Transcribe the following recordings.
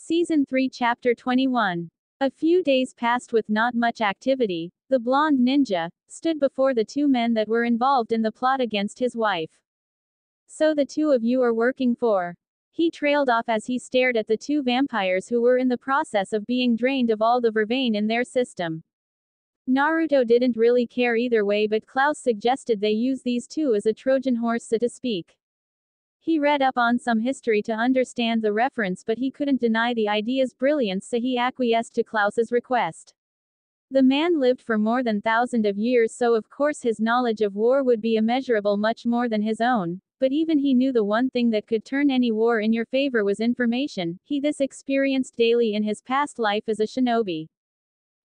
Season 3 Chapter 21. A few days passed with not much activity. The blonde ninja stood before the two men that were involved in the plot against his wife. So the two of you are working for. He trailed off as he stared at the two vampires who were in the process of being drained of all the vervain in their system. Naruto didn't really care either way, but Klaus suggested they use these two as a Trojan horse, so to speak. He read up on some history to understand the reference, but he couldn't deny the idea's brilliance, so he acquiesced to Klaus's request. The man lived for more than thousands of years, so of course his knowledge of war would be immeasurable, much more than his own, but even he knew the one thing that could turn any war in your favor was information. He this experienced daily in his past life as a shinobi.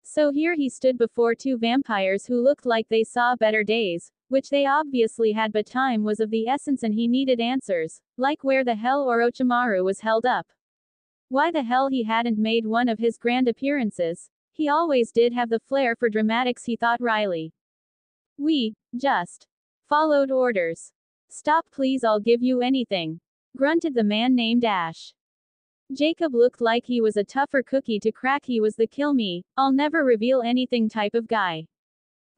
So here he stood before two vampires who looked like they saw better days, which they obviously had, but time was of the essence and he needed answers, like where the hell Orochimaru was held up. Why the hell he hadn't made one of his grand appearances. He always did have the flair for dramatics, he thought wryly. We just followed orders. Stop please, I'll give you anything, grunted the man named Ash. Jacob looked like he was a tougher cookie to crack. He was the kill me, I'll never reveal anything type of guy.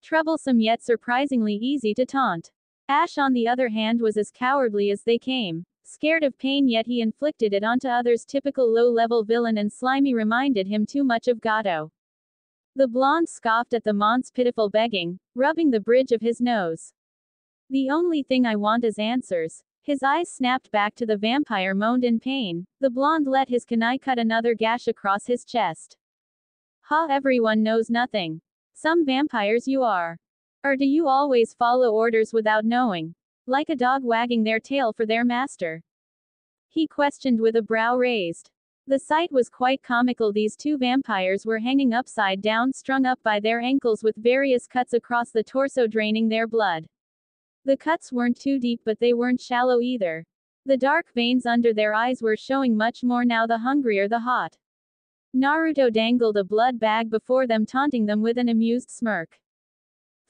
Troublesome yet surprisingly easy to taunt. Ash on the other hand was as cowardly as they came. Scared of pain yet he inflicted it onto others. Typical low-level villain, and slimy reminded him too much of Gato. The blonde scoffed at the mont's pitiful begging, rubbing the bridge of his nose. The only thing I want is answers. His eyes snapped back to the vampire moaned in pain. The blonde let his kunai cut another gash across his chest. Ha, everyone knows nothing. Some vampires you are. Or do you always follow orders without knowing? Like a dog wagging their tail for their master? He questioned with a brow raised. The sight was quite comical. These two vampires were hanging upside down, strung up by their ankles with various cuts across the torso draining their blood. The cuts weren't too deep, but they weren't shallow either. The dark veins under their eyes were showing much more now, the hungrier the hot. Naruto dangled a blood bag before them, taunting them with an amused smirk.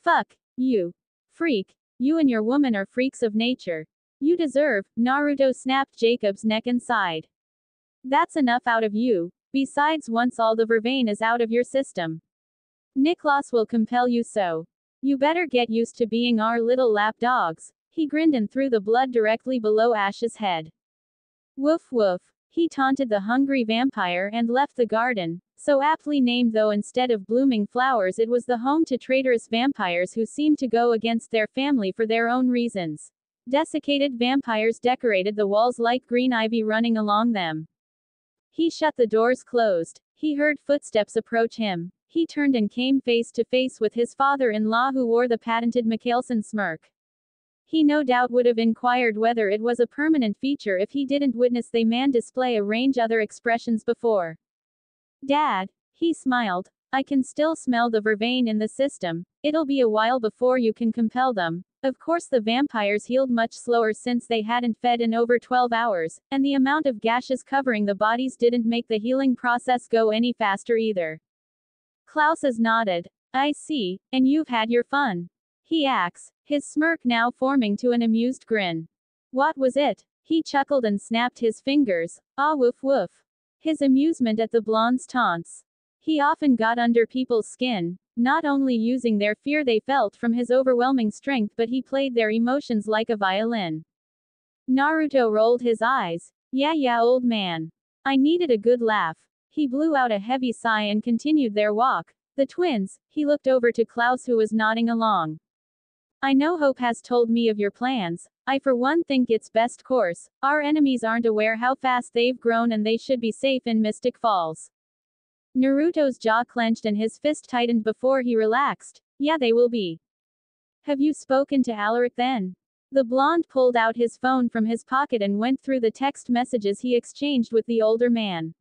Fuck you, freak. You and your woman are freaks of nature. You deserve. Naruto snapped Jacob's neck and sighed. That's enough out of you. Besides, once all the vervain is out of your system, Niklas will compel you, so you better get used to being our little lap dogs. He grinned and threw the blood directly below Ash's head. Woof woof. He taunted the hungry vampire and left the garden, so aptly named, though instead of blooming flowers it was the home to traitorous vampires who seemed to go against their family for their own reasons. Desiccated vampires decorated the walls like green ivy running along them. He shut the doors closed. He heard footsteps approach him. He turned and came face to face with his father-in-law, who wore the patented Mikkelsen smirk. He no doubt would have inquired whether it was a permanent feature if he didn't witness the man display a range other expressions before. Dad, he smiled. I can still smell the vervain in the system. It'll be a while before you can compel them. Of course the vampires healed much slower since they hadn't fed in over 12 hours, and the amount of gashes covering the bodies didn't make the healing process go any faster either. Klaus nodded. I see, and you've had your fun. He asks, his smirk now forming to an amused grin. What was it? He chuckled and snapped his fingers. Ah, woof woof. His amusement at the blonde's taunts. He often got under people's skin, not only using their fear they felt from his overwhelming strength, but he played their emotions like a violin. Naruto rolled his eyes. Yeah, old man. I needed a good laugh. He blew out a heavy sigh and continued their walk. The twins. He looked over to Klaus, who was nodding along. I know Hope has told me of your plans. I for one think it's best course. Our enemies aren't aware how fast they've grown and they should be safe in Mystic Falls. Naruto's jaw clenched and his fist tightened before he relaxed. Yeah, they will be. Have you spoken to Alaric then? The blonde pulled out his phone from his pocket and went through the text messages he exchanged with the older man.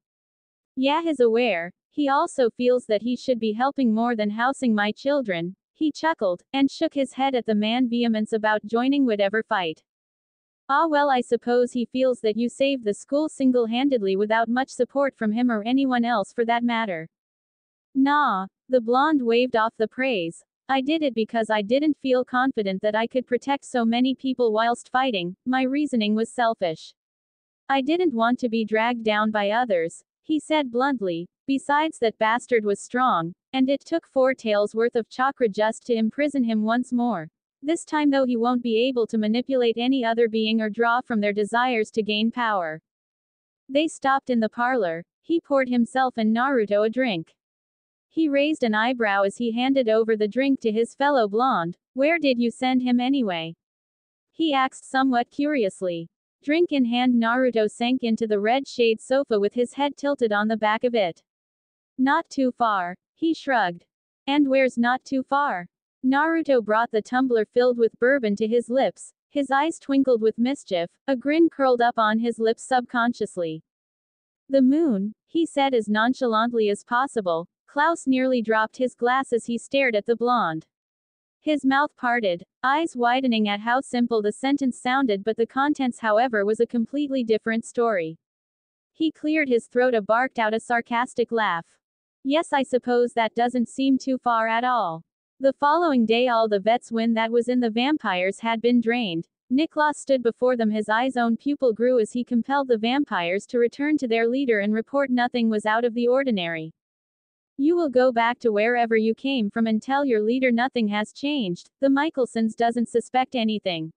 Yeah, he's aware. He also feels that he should be helping more than housing my children. He chuckled, and shook his head at the man's vehemence about joining whatever fight. Ah well, I suppose he feels that you saved the school single-handedly without much support from him or anyone else for that matter. Nah. The blonde waved off the praise. I did it because I didn't feel confident that I could protect so many people whilst fighting. My reasoning was selfish. I didn't want to be dragged down by others. he said bluntly. Besides, that bastard was strong, and it took 4 taels worth of chakra just to imprison him once more. This time though he won't be able to manipulate any other being or draw from their desires to gain power. They stopped in the parlor. He poured himself and Naruto a drink. He raised an eyebrow as he handed over the drink to his fellow blonde. Where did you send him anyway? He asked somewhat curiously. Drink in hand, Naruto sank into the red shade sofa with his head tilted on the back of it. Not too far. He shrugged. And where's not too far? Naruto brought the tumbler filled with bourbon to his lips. His eyes twinkled with mischief. A grin curled up on his lips subconsciously. The moon, he said as nonchalantly as possible. Klaus nearly dropped his glass as he stared at the blonde. His mouth parted, eyes widening at how simple the sentence sounded, but the contents, however, was a completely different story. He cleared his throat and barked out a sarcastic laugh. Yes, I suppose that doesn't seem too far at all. The following day all the vet's wind that was in the vampires had been drained. Niklas stood before them, his eye's own pupil grew as he compelled the vampires to return to their leader and report nothing was out of the ordinary. You will go back to wherever you came from and tell your leader nothing has changed. The Michelsons doesn't suspect anything.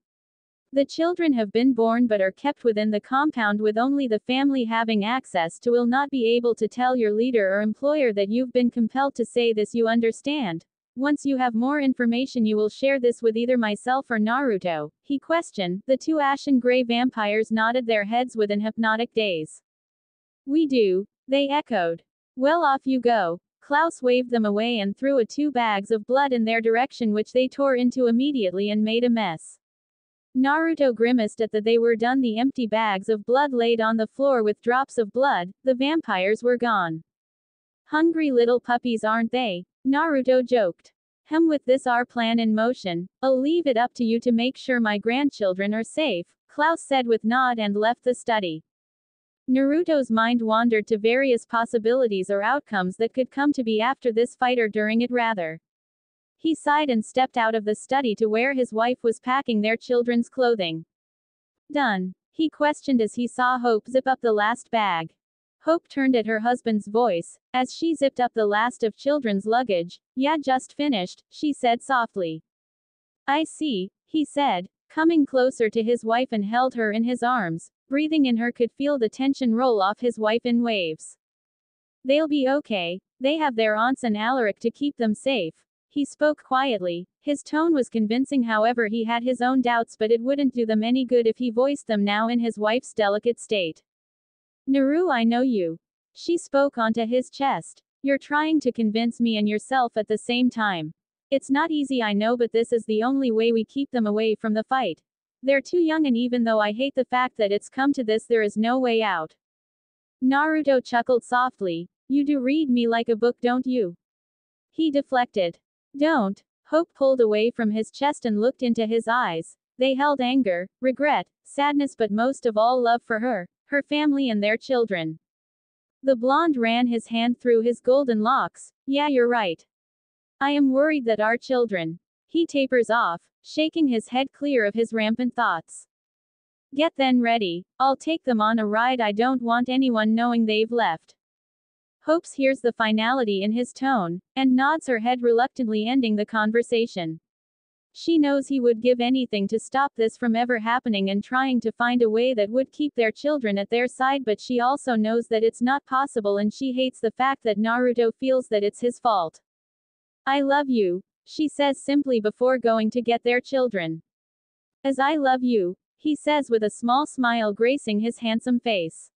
The children have been born but are kept within the compound with only the family having access to. Will not be able to tell your leader or employer that you've been compelled to say this, you understand? Once you have more information you will share this with either myself or Naruto, he questioned. The 2 ashen gray vampires nodded their heads with an hypnotic daze. We do, they echoed. Well, off you go. Klaus waved them away and threw 2 bags of blood in their direction, which they tore into immediately and made a mess. Naruto grimaced at that they were done. The empty bags of blood laid on the floor with drops of blood. The vampires were gone. Hungry little puppies, aren't they? Naruto joked. With this our plan in motion, I'll leave it up to you to make sure my grandchildren are safe, Klaus said with nod and left the study. Naruto's mind wandered to various possibilities or outcomes that could come to be after this fight, or during it rather. He sighed and stepped out of the study to where his wife was packing their children's clothing. Done? He questioned as he saw Hope zip up the last bag. Hope turned at her husband's voice, as she zipped up the last of children's luggage. Yeah, just finished, she said softly. I see, he said, coming closer to his wife and held her in his arms. Breathing in, her could feel the tension roll off his wife in waves. They'll be okay. They have their aunts and Alaric to keep them safe. He spoke quietly. His tone was convincing, however he had his own doubts, but it wouldn't do them any good if he voiced them now in his wife's delicate state. Naru, I know you. She spoke onto his chest. You're trying to convince me and yourself at the same time. It's not easy, I know, but this is the only way we keep them away from the fight. They're too young, and even though I hate the fact that it's come to this, there is no way out. Naruto chuckled softly. You do read me like a book, don't you? He deflected. Don't. Hope pulled away from his chest and looked into his eyes. They held anger, regret, sadness, but most of all love for her, her family and their children. The blonde ran his hand through his golden locks. Yeah, you're right. I am worried that our children. He tapers off, shaking his head clear of his rampant thoughts. Get then ready. I'll take them on a ride. I don't want anyone knowing they've left. Hope hears the finality in his tone, and nods her head reluctantly, ending the conversation. She knows he would give anything to stop this from ever happening and trying to find a way that would keep their children at their side, but she also knows that it's not possible, and she hates the fact that Naruto feels that it's his fault. I love you, she says simply before going to get their children. As I love you, he says with a small smile gracing his handsome face.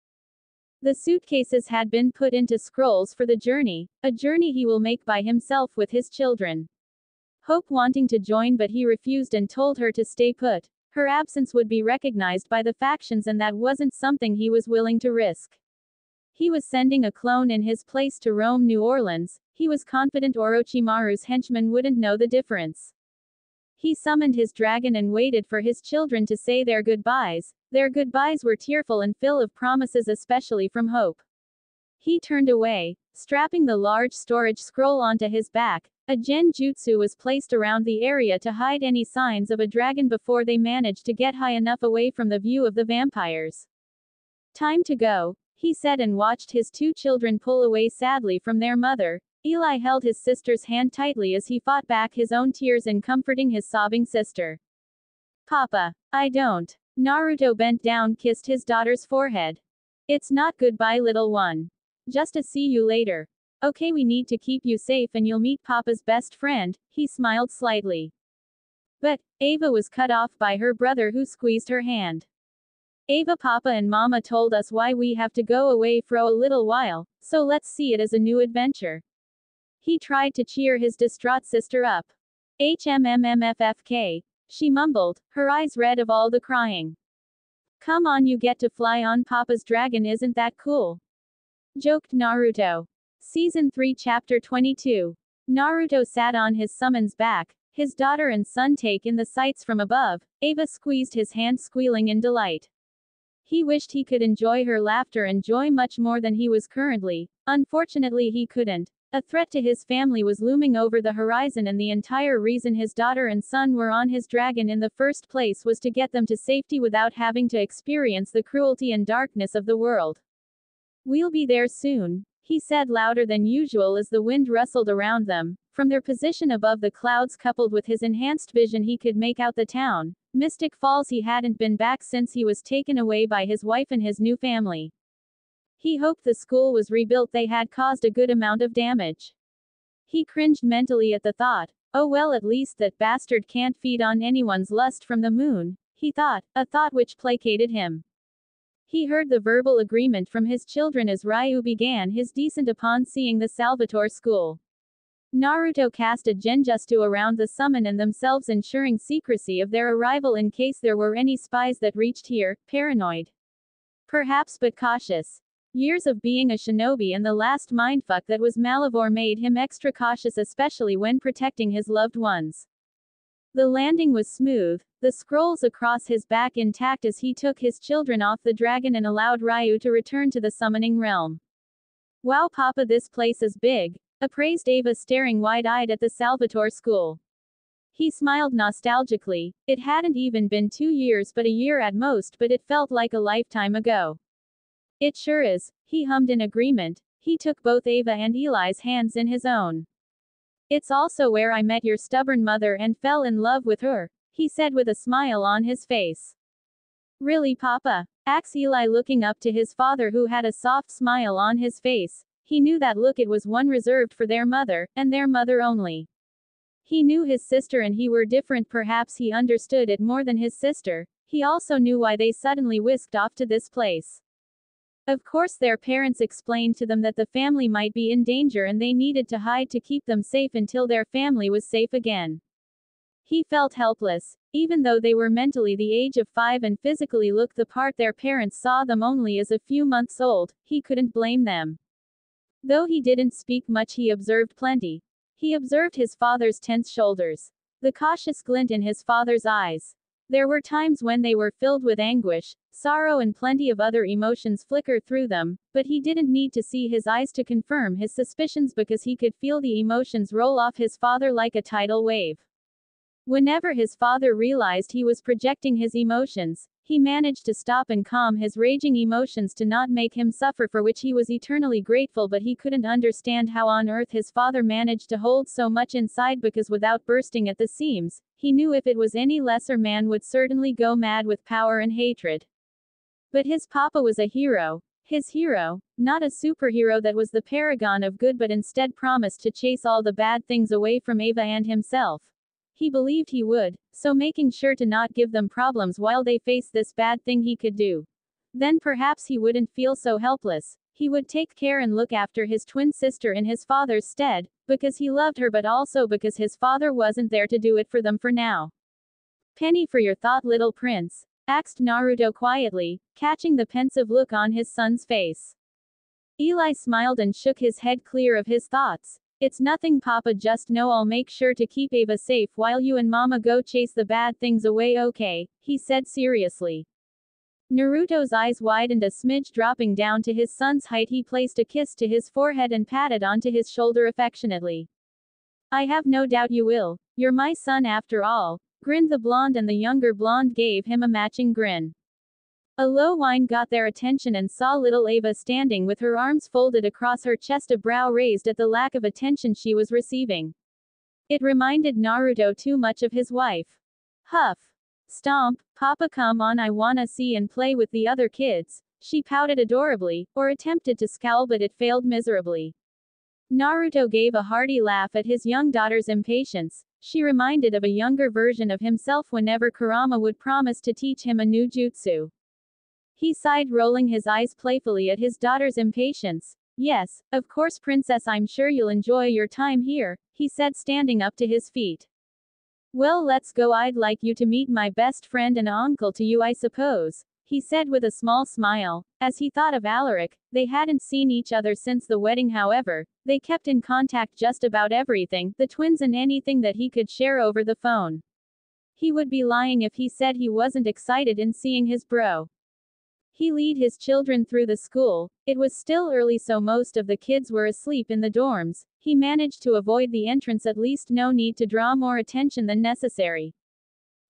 The suitcases had been put into scrolls for the journey, a journey he will make by himself with his children. Hope wanting to join, but he refused and told her to stay put. Her absence would be recognized by the factions, and that wasn't something he was willing to risk. He was sending a clone in his place to roam New Orleans. He was confident Orochimaru's henchmen wouldn't know the difference. He summoned his dragon and waited for his children to say their goodbyes. Their goodbyes were tearful and full of promises, especially from Hope. He turned away, strapping the large storage scroll onto his back. A genjutsu was placed around the area to hide any signs of a dragon before they managed to get high enough away from the view of the vampires. Time to go, he said, and watched his two children pull away sadly from their mother. Eli held his sister's hand tightly as he fought back his own tears in comforting his sobbing sister. Papa, I don't. Naruto bent down, kissed his daughter's forehead. It's not goodbye, little one. Just a see you later. Okay, we need to keep you safe and you'll meet Papa's best friend, he smiled slightly. But, Ava was cut off by her brother, who squeezed her hand. Ava, Papa and Mama told us why we have to go away for a little while, so let's see it as a new adventure. He tried to cheer his distraught sister up. HMMMFFK, she mumbled, her eyes red of all the crying. Come on, you get to fly on Papa's dragon, isn't that cool? Joked Naruto. Season 3 Chapter 22. Naruto sat on his summon's back, his daughter and son take in the sights from above. Ava squeezed his hand, squealing in delight. He wished he could enjoy her laughter and joy much more than he was currently. Unfortunately, he couldn't. A threat to his family was looming over the horizon, and the entire reason his daughter and son were on his dragon in the first place was to get them to safety without having to experience the cruelty and darkness of the world. We'll be there soon, he said louder than usual as the wind rustled around them. From their position above the clouds, coupled with his enhanced vision, he could make out the town, Mystic Falls. He hadn't been back since he was taken away by his wife and his new family. He hoped the school was rebuilt. They had caused a good amount of damage. He cringed mentally at the thought. Oh well, at least that bastard can't feed on anyone's lust from the moon, he thought, a thought which placated him. He heard the verbal agreement from his children as Ryu began his descent upon seeing the Salvatore school. Naruto cast a genjutsu around the summon and themselves, ensuring secrecy of their arrival in case there were any spies that reached here, paranoid. Perhaps, but cautious. Years of being a shinobi and the last mindfuck that was Malivore made him extra cautious, especially when protecting his loved ones. The landing was smooth, the scrolls across his back intact as he took his children off the dragon and allowed Ryu to return to the summoning realm. Wow, Papa, this place is big, appraised Ava, staring wide-eyed at the Salvatore school. He smiled nostalgically. It hadn't even been 2 years, but a year at most, but it felt like a lifetime ago. It sure is, he hummed in agreement. He took both Ava and Eli's hands in his own. It's also where I met your stubborn mother and fell in love with her, he said with a smile on his face. Really, Papa? Asked Eli, looking up to his father, who had a soft smile on his face. He knew that look, it was one reserved for their mother, and their mother only. He knew his sister and he were different. Perhaps he understood it more than his sister. He also knew why they suddenly whisked off to this place. Of course, their parents explained to them that the family might be in danger and they needed to hide to keep them safe until their family was safe again. He felt helpless. Even though they were mentally the age of 5 and physically looked the part, their parents saw them only as a few months old. He couldn't blame them. Though he didn't speak much, he observed plenty. He observed his father's tense shoulders, the cautious glint in his father's eyes. There were times when they were filled with anguish, sorrow, and plenty of other emotions flicker through them, but he didn't need to see his eyes to confirm his suspicions, because he could feel the emotions roll off his father like a tidal wave. Whenever his father realized he was projecting his emotions, he managed to stop and calm his raging emotions to not make him suffer, for which he was eternally grateful. But he couldn't understand how on earth his father managed to hold so much inside, because without bursting at the seams, he knew if it was any lesser man would certainly go mad with power and hatred. But his papa was a hero. His hero, not a superhero that was the paragon of good, but instead promised to chase all the bad things away from Ava and himself. He believed he would, so making sure to not give them problems while they faced this bad thing he could do. Then perhaps he wouldn't feel so helpless. He would take care and look after his twin sister in his father's stead, because he loved her, but also because his father wasn't there to do it for them for now. Penny for your thought, little prince? Asked Naruto quietly, catching the pensive look on his son's face. Eli smiled and shook his head clear of his thoughts. It's nothing, Papa, just know I'll make sure to keep Ava safe while you and Mama go chase the bad things away, okay? He said seriously. Naruto's eyes widened a smidge, dropping down to his son's height. He placed a kiss to his forehead and patted onto his shoulder affectionately. I have no doubt you will. You're my son after all, grinned the blonde, and the younger blonde gave him a matching grin. A low whine got their attention and saw little Ava standing with her arms folded across her chest, a brow raised at the lack of attention she was receiving. It reminded Naruto too much of his wife. Huff. Stomp, Papa, come on, I wanna see and play with the other kids. She pouted adorably, or attempted to scowl, but it failed miserably. Naruto gave a hearty laugh at his young daughter's impatience. She reminded of a younger version of himself whenever Kurama would promise to teach him a new jutsu. He sighed, rolling his eyes playfully at his daughter's impatience. Yes, of course, princess, I'm sure you'll enjoy your time here, he said, standing up to his feet. Well, let's go. I'd like you to meet my best friend and uncle to you, I suppose, he said with a small smile. As he thought of Alaric, they hadn't seen each other since the wedding. However, they kept in contact just about everything, the twins, and anything that he could share over the phone. He would be lying if he said he wasn't excited in seeing his bro. He led his children through the school. It was still early, so most of the kids were asleep in the dorms. He managed to avoid the entrance, at least no need to draw more attention than necessary.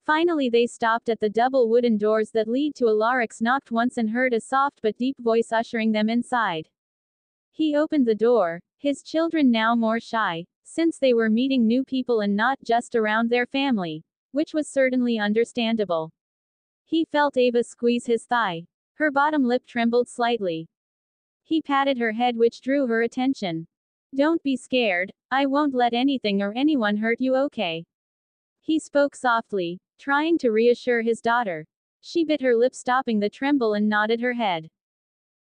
Finally they stopped at the double wooden doors that lead to Alaric's, knocked once and heard a soft but deep voice ushering them inside. He opened the door, his children now more shy, since they were meeting new people and not just around their family, which was certainly understandable. He felt Ava squeeze his thigh. Her bottom lip trembled slightly. He patted her head, which drew her attention. Don't be scared, I won't let anything or anyone hurt you, okay? He spoke softly, trying to reassure his daughter. She bit her lip, stopping the tremble, and nodded her head.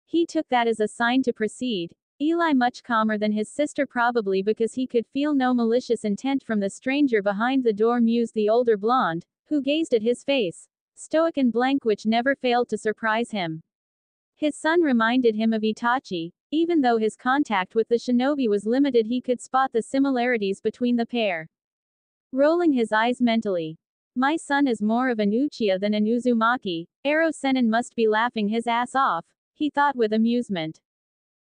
He took that as a sign to proceed. Eli, much calmer than his sister, probably because he could feel no malicious intent from the stranger behind the door, mused the older blonde, who gazed at his face, stoic and blank, which never failed to surprise him. His son reminded him of Itachi. Even though his contact with the shinobi was limited, he could spot the similarities between the pair. Rolling his eyes mentally. My son is more of an Uchiha than an Uzumaki. Ero Sennin must be laughing his ass off, he thought with amusement.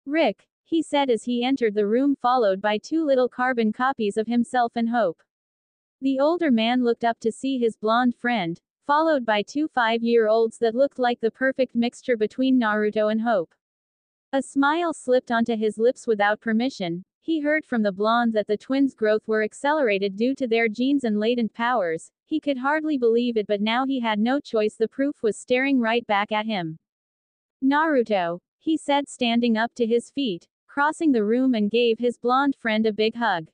Rick, he said as he entered the room, followed by two little carbon copies of himself and Hope. The older man looked up to see his blonde friend, followed by two 5-year-olds that looked like the perfect mixture between Naruto and Hope. A smile slipped onto his lips without permission. He heard from the blonde that the twins' growth were accelerated due to their genes and latent powers. He could hardly believe it, but now he had no choice. The proof was staring right back at him. Naruto, he said, standing up to his feet, crossing the room, and gave his blonde friend a big hug.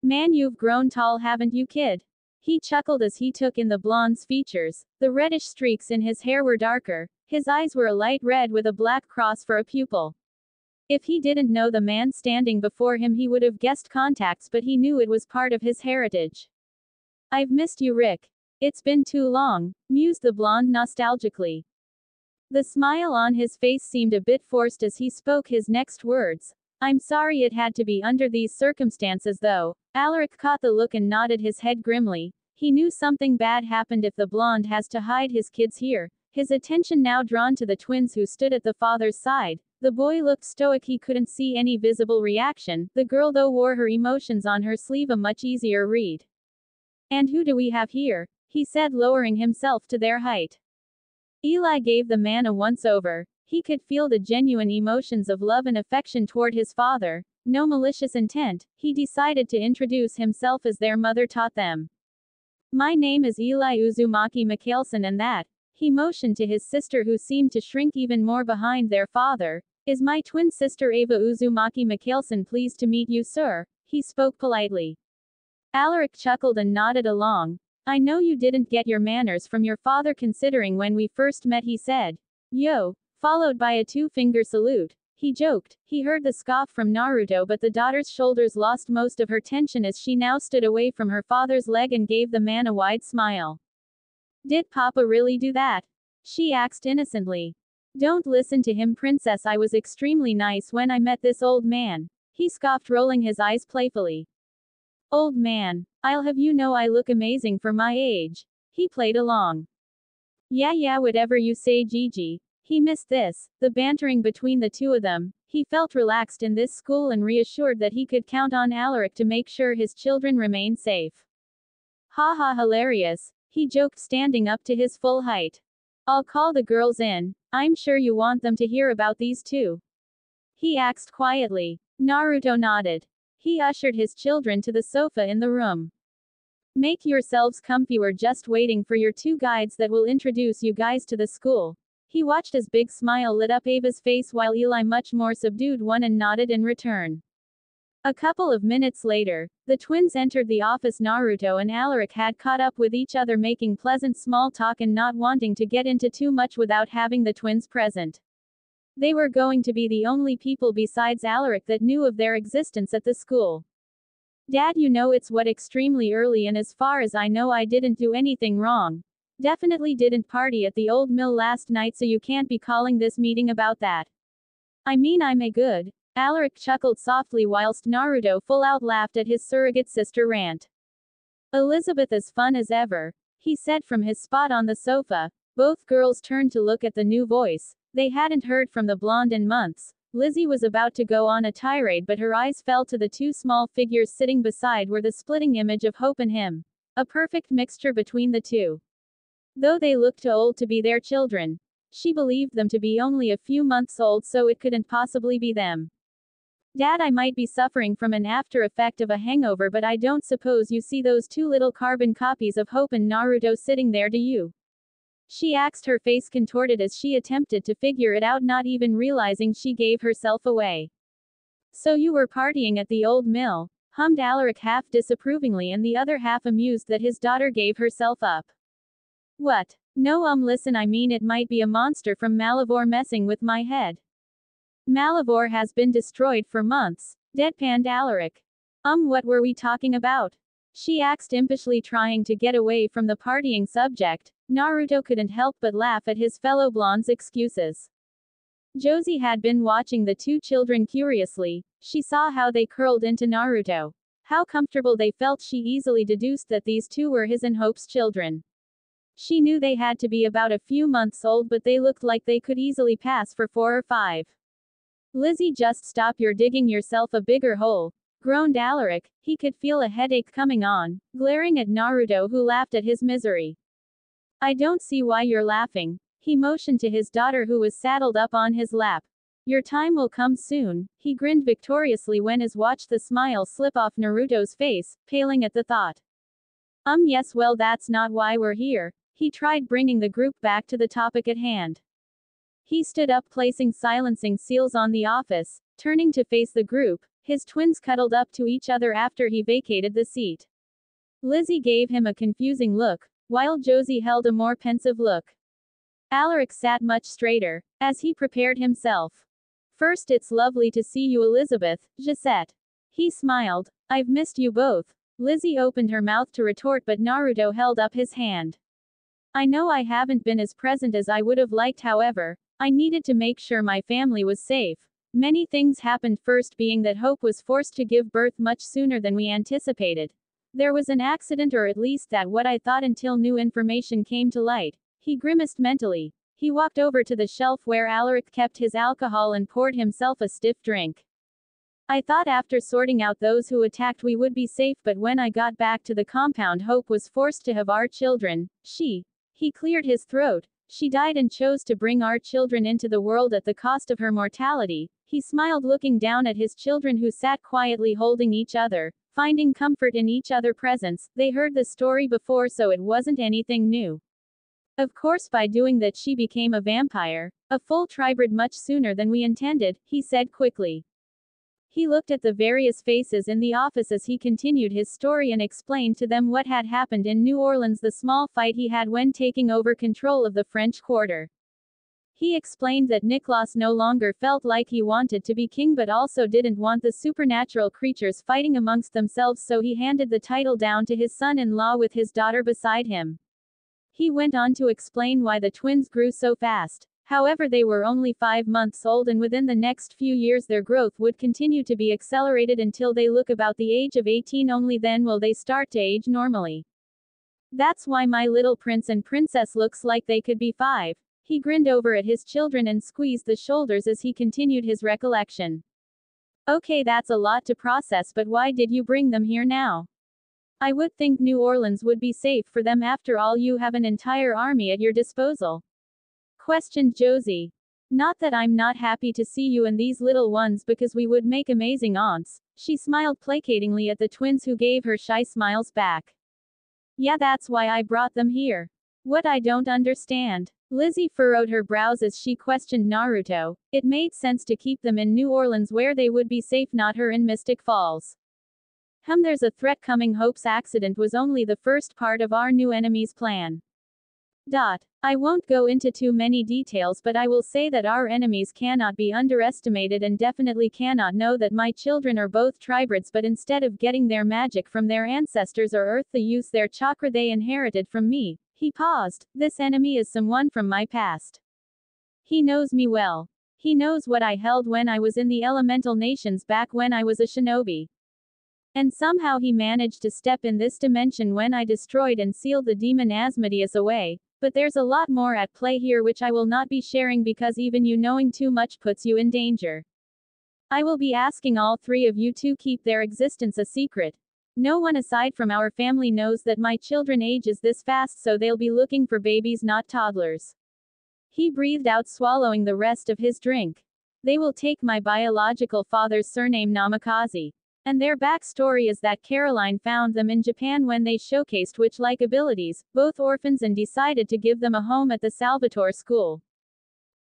Man, you've grown tall, haven't you, kid? He chuckled as he took in the blonde's features. The reddish streaks in his hair were darker. His eyes were a light red with a black cross for a pupil. If he didn't know the man standing before him, he would have guessed contacts, but he knew it was part of his heritage. I've missed you, Rick. It's been too long, mused the blonde nostalgically. The smile on his face seemed a bit forced as he spoke his next words. I'm sorry it had to be under these circumstances, though. Alaric caught the look and nodded his head grimly. He knew something bad happened if the blonde has to hide his kids here. His attention now drawn to the twins who stood at the father's side. The boy looked stoic, he couldn't see any visible reaction. The girl, though, wore her emotions on her sleeve, a much easier read. And who do we have here? He said, lowering himself to their height. Eli gave the man a once-over. He could feel the genuine emotions of love and affection toward his father. No malicious intent. He decided to introduce himself as their mother taught them. My name is Eli Uzumaki Mikhailson, and that, he motioned to his sister, who seemed to shrink even more behind their father, is my twin sister Ava Uzumaki Mikhailson. Pleased to meet you, sir, he spoke politely. Alaric chuckled and nodded along. I know you didn't get your manners from your father, considering when we first met he said, yo, followed by a two-finger salute. He joked. He heard the scoff from Naruto, but the daughter's shoulders lost most of her tension as she now stood away from her father's leg and gave the man a wide smile. Did Papa really do that? She asked innocently. Don't listen to him, princess. I was extremely nice when I met this old man, he scoffed, rolling his eyes playfully. Old man, I'll have you know I look amazing for my age. He played along. Yeah, whatever you say, Gigi. He missed this, the bantering between the two of them. He felt relaxed in this school and reassured that he could count on Alaric to make sure his children remained safe. Ha ha, hilarious, he joked, standing up to his full height. I'll call the girls in. I'm sure you want them to hear about these too. He asked quietly. Naruto nodded. He ushered his children to the sofa in the room. Make yourselves comfy, we're just waiting for your two guides that will introduce you guys to the school. He watched as big smile lit up Ava's face while Eli much more subdued one and nodded in return. A couple of minutes later, the twins entered the office. Naruto and Alaric had caught up with each other, making pleasant small talk and not wanting to get into too much without having the twins present. They were going to be the only people besides Alaric that knew of their existence at the school. Dad, you know it's what extremely early, and as far as I know I didn't do anything wrong. Definitely didn't party at the old mill last night, so you can't be calling this meeting about that. I mean, I'm a good. Alaric chuckled softly whilst Naruto full out laughed at his surrogate sister rant. Elizabeth as fun as ever, he said from his spot on the sofa. Both girls turned to look at the new voice. They hadn't heard from the blonde in months. Lizzie was about to go on a tirade, but her eyes fell to the two small figures sitting beside were the splitting image of Hope and him. A perfect mixture between the two. Though they looked too old to be their children, she believed them to be only a few months old, so it couldn't possibly be them. Dad, I might be suffering from an after effect of a hangover, but I don't suppose you see those two little carbon copies of Hope and Naruto sitting there, do you? She asked, her face contorted as she attempted to figure it out, not even realizing she gave herself away. So you were partying at the old mill, hummed Alaric half disapprovingly and the other half amused that his daughter gave herself up. What? No, listen, I mean it might be a monster from Malivore messing with my head. Malivore has been destroyed for months, deadpanned Alaric. What were we talking about? She asked impishly, trying to get away from the partying subject. Naruto couldn't help but laugh at his fellow blonde's excuses. Josie had been watching the two children curiously. She saw how they curled into Naruto. How comfortable they felt. She easily deduced that these two were his and Hope's children. She knew they had to be about a few months old, but they looked like they could easily pass for 4 or 5. Lizzie, just stop, you're digging yourself a bigger hole, groaned Alaric. He could feel a headache coming on, glaring at Naruto, who laughed at his misery. I don't see why you're laughing. He motioned to his daughter, who was saddled up on his lap. Your time will come soon. He grinned victoriously when his watched the smile slip off Naruto's face, paling at the thought. Yes, well, that's not why we're here. He tried bringing the group back to the topic at hand. He stood up, placing silencing seals on the office, turning to face the group. His twins cuddled up to each other after he vacated the seat. Lizzie gave him a confusing look, while Josie held a more pensive look. Alaric sat much straighter, as he prepared himself. First, it's lovely to see you, Elizabeth, Gisette. He smiled. I've missed you both. Lizzie opened her mouth to retort, but Naruto held up his hand. I know I haven't been as present as I would have liked, however, I needed to make sure my family was safe. Many things happened, first being that Hope was forced to give birth much sooner than we anticipated. There was an accident, or at least that what I thought, until new information came to light. He grimaced mentally. He walked over to the shelf where Alaric kept his alcohol and poured himself a stiff drink. I thought after sorting out those who attacked we would be safe, but when I got back to the compound, Hope was forced to have our children. He cleared his throat. She died and chose to bring our children into the world at the cost of her mortality. He smiled, looking down at his children, who sat quietly holding each other, finding comfort in each other's presence. They heard the story before, so it wasn't anything new. Of course, by doing that she became a vampire, a full tribrid much sooner than we intended, he said quickly. He looked at the various faces in the office as he continued his story and explained to them what had happened in New Orleans, the small fight he had when taking over control of the French Quarter. He explained that Niklas no longer felt like he wanted to be king, but also didn't want the supernatural creatures fighting amongst themselves, so he handed the title down to his son-in-law with his daughter beside him. He went on to explain why the twins grew so fast. However, they were only 5 months old, and within the next few years their growth would continue to be accelerated until they look about the age of 18. Only then will they start to age normally. That's why my little prince and princess looks like they could be 5. He grinned over at his children and squeezed the shoulders as he continued his recollection. Okay, that's a lot to process, but why did you bring them here now? I would think New Orleans would be safe for them. After all, you have an entire army at your disposal. questioned Josie. Not that I'm not happy to see you and these little ones because we would make amazing aunts. She smiled placatingly at the twins who gave her shy smiles back. Yeah, that's why I brought them here. What I don't understand. Lizzie furrowed her brows as she questioned Naruto. It made sense to keep them in New Orleans where they would be safe, not her in Mystic Falls. There's a threat coming. Hope's accident was only the first part of our new enemy's plan. I won't go into too many details, but I will say that our enemies cannot be underestimated and definitely cannot know that my children are both tribrids, but instead of getting their magic from their ancestors or earth, they use their chakra they inherited from me. He paused. This enemy is someone from my past. He knows me well. He knows what I held when I was in the elemental nations back when I was a shinobi. And somehow he managed to step in this dimension when I destroyed and sealed the demon Asmodeus away. But there's a lot more at play here which I will not be sharing because even you knowing too much puts you in danger. I will be asking all three of you to keep their existence a secret. No one aside from our family knows that my children ages this fast, so they'll be looking for babies, not toddlers. He breathed out, swallowing the rest of his drink. They will take my biological father's surname Namikaze. And their backstory is that Caroline found them in Japan when they showcased witch-like abilities, both orphans, and decided to give them a home at the Salvatore school.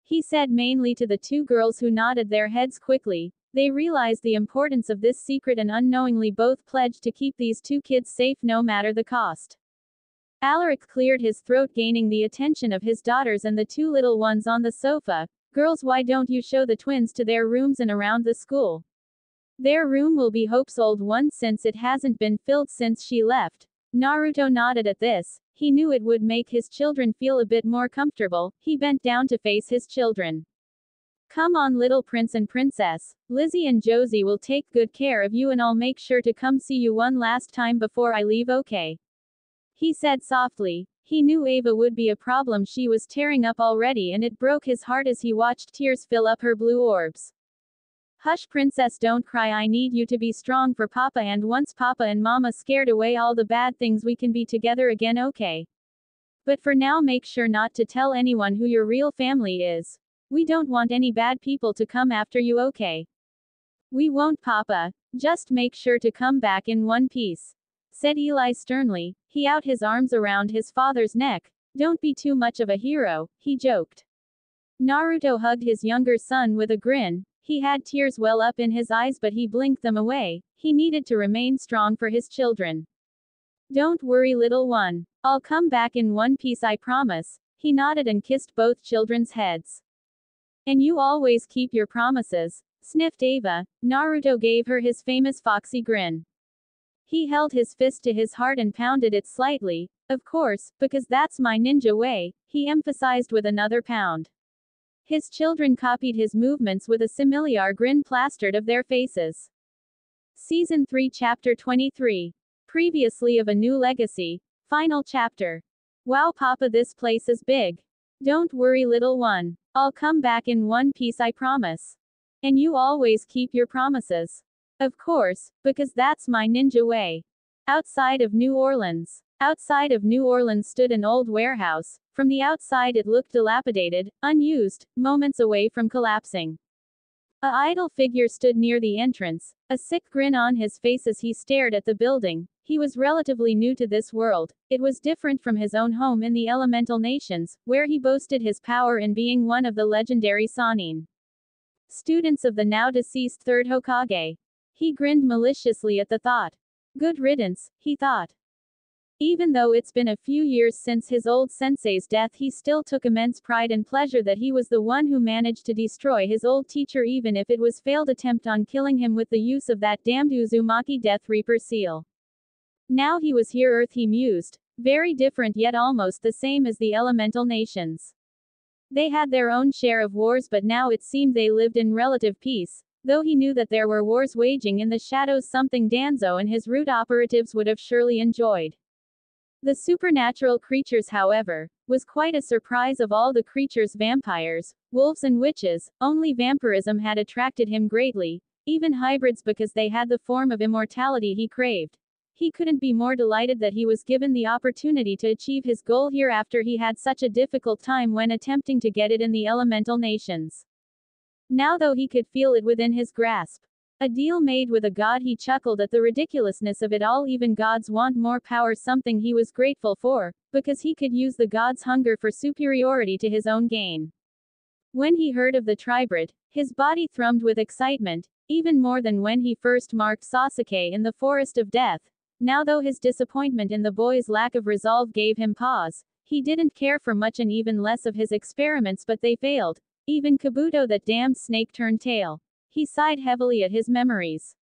He said mainly to the two girls who nodded their heads quickly. They realized the importance of this secret and unknowingly both pledged to keep these two kids safe no matter the cost. Alaric cleared his throat, gaining the attention of his daughters and the two little ones on the sofa. Girls, why don't you show the twins to their rooms and around the school? Their room will be Hope's old one since it hasn't been filled since she left. Naruto nodded at this. He knew it would make his children feel a bit more comfortable. He bent down to face his children. Come on, little prince and princess. Lizzie and Josie will take good care of you and I'll make sure to come see you one last time before I leave, okay? He said softly. He knew Ava would be a problem. She was tearing up already and it broke his heart as he watched tears fill up her blue orbs. Hush, princess, don't cry. I need you to be strong for Papa, and once Papa and Mama scared away all the bad things, we can be together again, okay? But for now, make sure not to tell anyone who your real family is. We don't want any bad people to come after you, okay? We won't, Papa. Just make sure to come back in one piece, said Eli sternly. He out his arms around his father's neck. Don't be too much of a hero, he joked. Naruto hugged his younger son with a grin. He had tears well up in his eyes, but he blinked them away. He needed to remain strong for his children. Don't worry, little one. I'll come back in one piece, I promise. He nodded and kissed both children's heads. And you always keep your promises, sniffed Ava. Naruto gave her his famous foxy grin. He held his fist to his heart and pounded it slightly. Of course, because that's my ninja way, he emphasized with another pound. His children copied his movements with a similar grin plastered of their faces. Season 3, Chapter 23. Previously of A New Legacy. Final chapter. Wow, Papa, this place is big. Don't worry, little one. I'll come back in one piece, I promise. And you always keep your promises. Of course, because that's my ninja way. Outside of New Orleans. Outside of New Orleans stood an old warehouse. From the outside it looked dilapidated, unused, moments away from collapsing. A idle figure stood near the entrance, a sick grin on his face as he stared at the building. He was relatively new to this world. It was different from his own home in the elemental nations, where he boasted his power in being one of the legendary Sannin, students of the now deceased third Hokage. He grinned maliciously at the thought. Good riddance, he thought. Even though it's been a few years since his old sensei's death, he still took immense pride and pleasure that he was the one who managed to destroy his old teacher, even if it was failed attempt on killing him with the use of that damned Uzumaki Death Reaper seal. Now he was here, Earth, he mused. Very different, yet almost the same as the elemental nations. They had their own share of wars, but now it seemed they lived in relative peace. Though he knew that there were wars waging in the shadows, something Danzo and his root operatives would have surely enjoyed. The supernatural creatures, however, was quite a surprise. Of all the creatures, vampires, wolves and witches, only vampirism had attracted him greatly, even hybrids, because they had the form of immortality he craved. He couldn't be more delighted that he was given the opportunity to achieve his goal here after he had such a difficult time when attempting to get it in the elemental nations. Now though he could feel it within his grasp. A deal made with a god. He chuckled at the ridiculousness of it all. Even gods want more power, something he was grateful for, because he could use the god's hunger for superiority to his own gain. When he heard of the tribrid, his body thrummed with excitement, even more than when he first marked Sasuke in the Forest of Death. Now though his disappointment in the boy's lack of resolve gave him pause, he didn't care for much and even less of his experiments, but they failed. Even Kabuto, that damned snake, turned tail. He sighed heavily at his memories.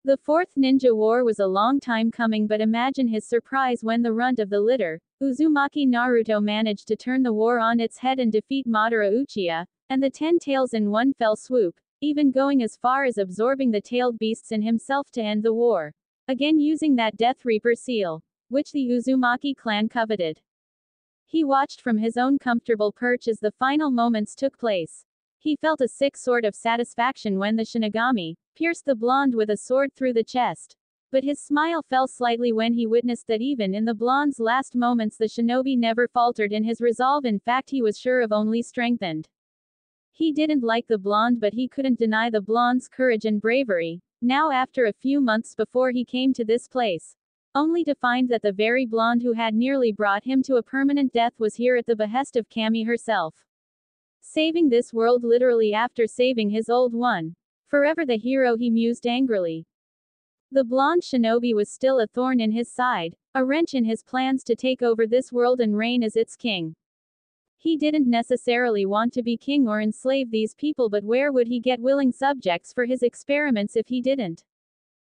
The fourth ninja war was a long time coming, but imagine his surprise when the runt of the litter, Uzumaki Naruto, managed to turn the war on its head and defeat Madara Uchiha, and the 10 tails in one fell swoop, even going as far as absorbing the tailed beasts in himself to end the war. Again using that Death Reaper seal, which the Uzumaki clan coveted. He watched from his own comfortable perch as the final moments took place. He felt a sick sort of satisfaction when the Shinigami pierced the blonde with a sword through the chest. But his smile fell slightly when he witnessed that even in the blonde's last moments the shinobi never faltered in his resolve. In fact, he was sure of only strengthened. He didn't like the blonde, but he couldn't deny the blonde's courage and bravery. Now after a few months before he came to this place, only to find that the very blonde who had nearly brought him to a permanent death was here at the behest of Kami herself. Saving this world literally after saving his old one. Forever the hero, he mused angrily. The blonde shinobi was still a thorn in his side, a wrench in his plans to take over this world and reign as its king. He didn't necessarily want to be king or enslave these people, but where would he get willing subjects for his experiments if he didn't?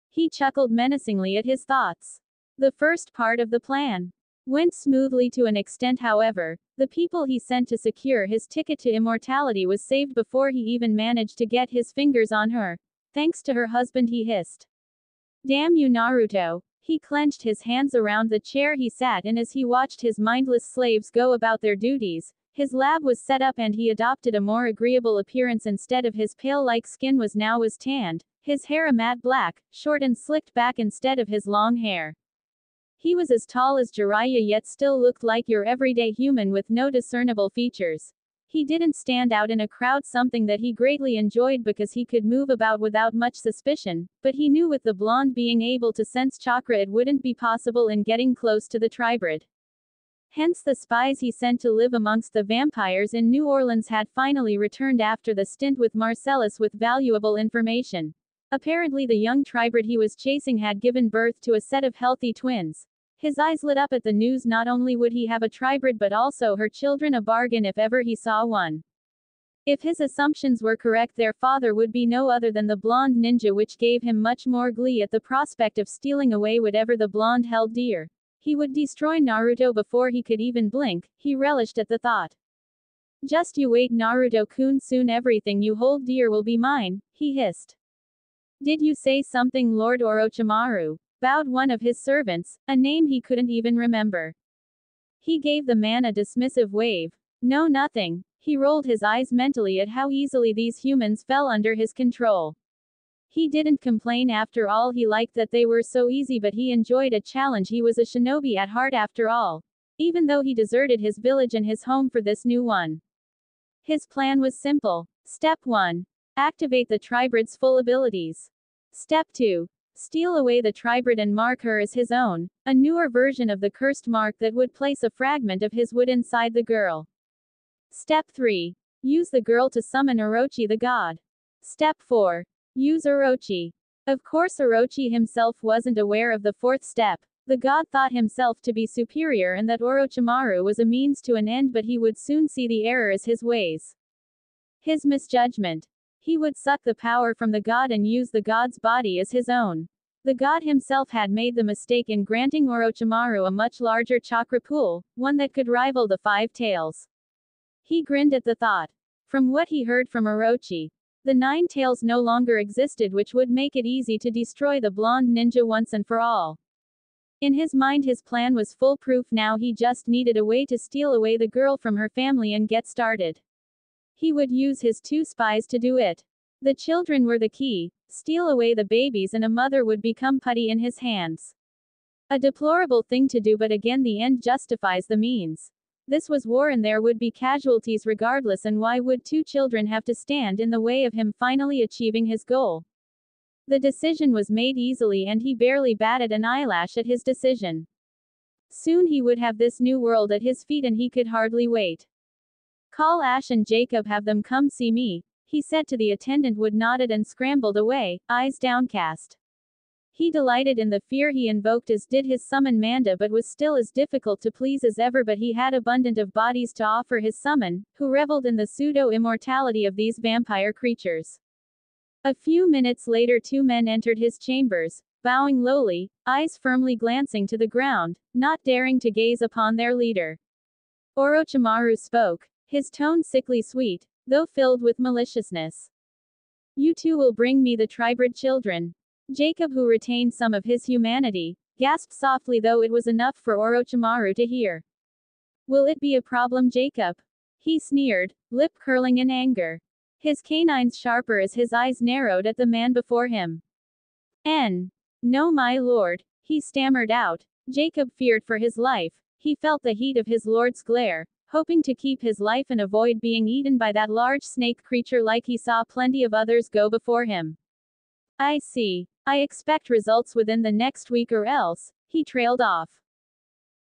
He chuckled menacingly at his thoughts. The first part of the plan went smoothly to an extent. However, the people he sent to secure his ticket to immortality was saved before he even managed to get his fingers on her. Thanks to her husband, he hissed. Damn you, Naruto. He clenched his hands around the chair he sat in as he watched his mindless slaves go about their duties. His lab was set up and he adopted a more agreeable appearance. Instead of his pale-like skin was tanned, his hair a matte black, short and slicked back instead of his long hair. He was as tall as Jiraiya yet still looked like your everyday human with no discernible features. He didn't stand out in a crowd, something that he greatly enjoyed because he could move about without much suspicion, but he knew with the blonde being able to sense chakra it wouldn't be possible in getting close to the tribrid. Hence the spies he sent to live amongst the vampires in New Orleans had finally returned after the stint with Marcellus with valuable information. Apparently the young tribrid he was chasing had given birth to a set of healthy twins. His eyes lit up at the news. Not only would he have a tribrid but also her children, a bargain if ever he saw one. If his assumptions were correct, their father would be no other than the blonde ninja, which gave him much more glee at the prospect of stealing away whatever the blonde held dear. He would destroy Naruto before he could even blink. He relished at the thought. Just you wait, Naruto-kun, soon everything you hold dear will be mine, he hissed. Did you say something, Lord Orochimaru? Bowed one of his servants, a name he couldn't even remember. He gave the man a dismissive wave. No, nothing. He rolled his eyes mentally at how easily these humans fell under his control. He didn't complain, after all. He liked that they were so easy, but he enjoyed a challenge. He was a shinobi at heart after all. Even though he deserted his village and his home for this new one. His plan was simple. Step 1. Activate the tribrid's full abilities. Step 2. Steal away the tribrid and mark her as his own, a newer version of the cursed mark that would place a fragment of his wood inside the girl. Step 3. Use the girl to summon Orochi the god. Step 4. Use Orochi. Of course Orochi himself wasn't aware of the fourth step. The god thought himself to be superior and that Orochimaru was a means to an end, but he would soon see the error as his ways. His misjudgment. He would suck the power from the god and use the god's body as his own. The god himself had made the mistake in granting Orochimaru a much larger chakra pool, one that could rival the 5 tails. He grinned at the thought. From what he heard from Orochi, the 9 tails no longer existed, which would make it easy to destroy the blonde ninja once and for all. In his mind his plan was foolproof. Now he just needed a way to steal away the girl from her family and get started. He would use his 2 spies to do it. The children were the key. Steal away the babies and a mother would become putty in his hands. A deplorable thing to do, but again the end justifies the means. This was war and there would be casualties regardless, and why would two children have to stand in the way of him finally achieving his goal? The decision was made easily and he barely batted an eyelash at his decision. Soon he would have this new world at his feet and he could hardly wait. "Call Ash and Jacob, have them come see me," he said to the attendant. Wood nodded and scrambled away, eyes downcast. He delighted in the fear he invoked, as did his summon Manda, but was still as difficult to please as ever. But he had abundant of bodies to offer his summon, who reveled in the pseudo-immortality of these vampire creatures. A few minutes later 2 men entered his chambers, bowing lowly, eyes firmly glancing to the ground, not daring to gaze upon their leader. Orochimaru spoke, his tone sickly sweet, though filled with maliciousness. "You two will bring me the tribrid children." Jacob, who retained some of his humanity, gasped softly, though it was enough for Orochimaru to hear. "Will it be a problem, Jacob?" he sneered, lip curling in anger. His canines sharper as his eyes narrowed at the man before him. No, my lord," he stammered out. Jacob feared for his life. He felt the heat of his lord's glare, hoping to keep his life and avoid being eaten by that large snake creature like he saw plenty of others go before him. "I see. I expect results within the next week or else," he trailed off.